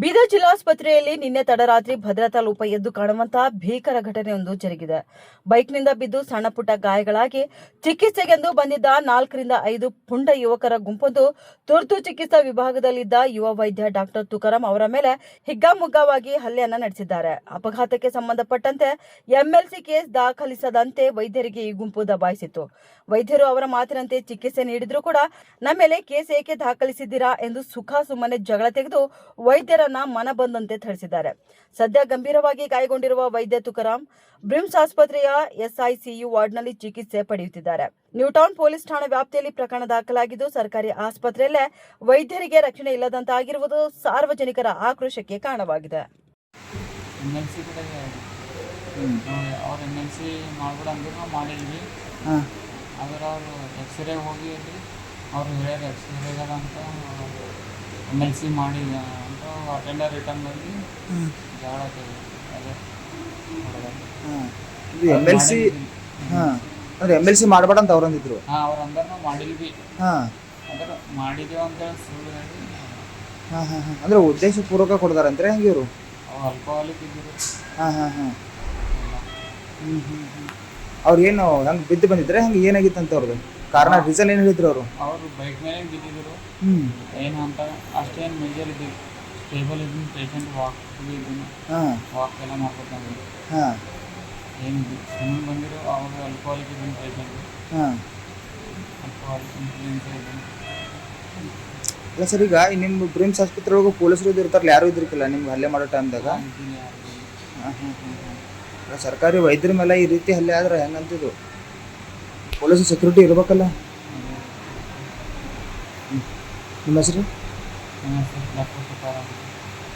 ಬೀದರ್ ಜಿಲ್ಲಾಸ್ಪತ್ರೆಯಲ್ಲಿ ನಿನ್ನೆ ತಡರಾತ್ರಿ ಭದ್ರತಾ ಲೋಪ ಎದ್ದು ಕಾಣುವಂತಹ ಭೀಕರ ಘಟನೆಯೊಂದು ಜರುಗಿದೆ. ಬೈಕ್ನಿಂದ ಬಿದ್ದು ಸಣ್ಣ ಪುಟ್ಟ ಗಾಯಗಳಾಗಿ ಚಿಕಿತ್ಸೆಗೆಂದು ಬಂದಿದ್ದ 4 ರಿಂದ 5 ಪುಂಡ ಯುವಕರ ಗುಂಪೊಂದು ತುರ್ತು ಚಿಕಿತ್ಸಾ ವಿಭಾಗದಲ್ಲಿದ್ದ ಯುವ ವೈದ್ಯ ಡಾಕ್ಟರ್ ತುಕಾರಾಂ ಅವರ ಮೇಲೆ ಹಿಗ್ಗಾಮುಗ್ಗಾವಾಗಿ ಹಲ್ಲೆಯನ್ನ ನಡೆಸಿದ್ದಾರೆ. ಅಪಘಾತಕ್ಕೆ ಸಂಬಂಧಪಟ್ಟಂತೆ ಎಂಎಲ್ಸಿ ಕೇಸ್ ದಾಖಲಿಸದಂತೆ ವೈದ್ಯರಿಗೆ ಈ ಗುಂಪು ದಬಾಯಿಸಿತ್ತು. ವೈದ್ಯರು ಅವರ ಮಾತಿನಂತೆ ಚಿಕಿತ್ಸೆ ನೀಡಿದ್ರೂ ಕೂಡ ನಮ್ಮ ಮೇಲೆ ಕೇಸ್ ಏಕೆ ದಾಖಲಿಸಿದ್ದೀರಾ ಎಂದು ಸುಮ್ಮನೆ ಜಗಳ ತೆಗೆದು ವೈದ್ಯರನ್ನ ಮನ ಬಂದಂತೆ ಥಳಿಸಿದ್ದಾರೆ. ಸದ್ಯ ಗಂಭೀರವಾಗಿ ಗಾಯಗೊಂಡಿರುವ ವೈದ್ಯ ತುಕಾರಾಂ ಬ್ರಿಮ್ಸ್ ಆಸ್ಪತ್ರೆಯ ಎಸ್ಐಸಿಯು ವಾರ್ಡ್ನಲ್ಲಿ ಚಿಕಿತ್ಸೆ ಪಡೆಯುತ್ತಿದ್ದಾರೆ. ನ್ಯೂ ಟೌನ್ ಪೊಲೀಸ್ ಠಾಣಾ ವ್ಯಾಪ್ತಿಯಲ್ಲಿ ಪ್ರಕರಣ ದಾಖಲಾಗಿದ್ದು, ಸರ್ಕಾರಿ ಆಸ್ಪತ್ರೆಯಲ್ಲೇ ವೈದ್ಯರಿಗೆ ರಕ್ಷಣೆ ಇಲ್ಲದಂತಾಗಿರುವುದು ಸಾರ್ವಜನಿಕರ ಆಕ್ರೋಶಕ್ಕೆ ಕಾರಣವಾಗಿದೆ. ಅವರು ಎಕ್ಸ್ರೇ ಹೋಗಿ ಅವರು ಹೇಳ್ಯಾರ ಎಕ್ಸ್ರೇ ಅಂತ MLC ಮಾಡಿ ಅಂತ ಅಟೆಂಡರ್ ರಿಟರ್ನ್ ಬಂದು ಜಗಳ MLC ಮಾಡಬೇಡ ಅಂತ ಅವ್ರು ಅಂದಿದ್ರು. ಅವ್ರು ಅಂದ್ರೆ ಮಾಡಿಲ್ವಿ ಅಂದ್ರೆ ಮಾಡಿದೇವು ಅಂತೇಳಿ ಸುಳ್ಳು ಹೇಳಿ ಅಂದ್ರೆ ಉದ್ದೇಶಪೂರ್ವಕ ಕೊಡ್ತಾರಂದ್ರೆ ಹೆಂಗೆ ಇವರು ಆಲ್ಕೋಹಾಲಿಕ್ ಇದ್ದರು. ಅವ್ರು ಏನು ಹಂಗೆ ಬಿದ್ದು ಬಂದಿದ್ರೆ ಹಂಗೆ ಏನಾಗಿತ್ತು ಅಂತ ಅವ್ರದ್ದು ಕಾರಣ ರೀಸನ್ ಏನು ಹೇಳಿದ್ರು ಅವರು ಬೈಕ್ ಮೇಲೆ ಬಿದ್ದಿದ್ರು. ಏನು ಅಂತ ಅಷ್ಟೇನು ಮೇಜರ್ ಇದ್ದೀವಿ, ಸ್ಟೇಬಲ್ ಇದ್ದೀನಿ, ಪೇಷಂಟ್ ವಾಕ್ ಎಲ್ಲ ಮಾಡ್ಕೊತಾನೆ. ಏನು ಸುಮ್ಮನೆ ಬಂದಿರೋ ಅವರು ಆಲ್ಕೋಹಾಲಿಕ್ ಇದ್ದೀನಿ ಪೇಷಂಟ್, ಆಲ್ಕೋಹಾಲಿಕ್ ಇನ್ಫ್ಲೂಯೆನ್ಸ್ ಇದ್ದೀನಿ. ಇಲ್ಲ ಸರ್, ಈಗ ನಿಮ್ಮ ಬ್ರಿಮ್ಸ್ ಆಸ್ಪತ್ರೆ ಒಳಗೆ ಪೊಲೀಸರು ಇರ್ತಾರಲ್ಲ, ಯಾರು ಇದ್ರಿಕಿಲ್ಲ ನಿಮ್ಗೆ ಹಲ್ಲೆ ಮಾಡೋ ಟೈಮ್ದಾಗ? ಸರ್ಕಾರಿ ವೈದ್ಯರ ಮೇಲೆ ಈ ರೀತಿ ಹಲ್ಲೆ ಆದ್ರೆ ಹೆಂಗಂತಿದ್ದು ಪೊಲೀಸ್ ಸೆಕ್ಯೂರಿಟಿ ಇರ್ಬೇಕಲ್ಲ. ನಿಮ್ಮ ಹೆಸರು? ಡಾಕ್ಟರ್ ತುಕಾರಾಂ.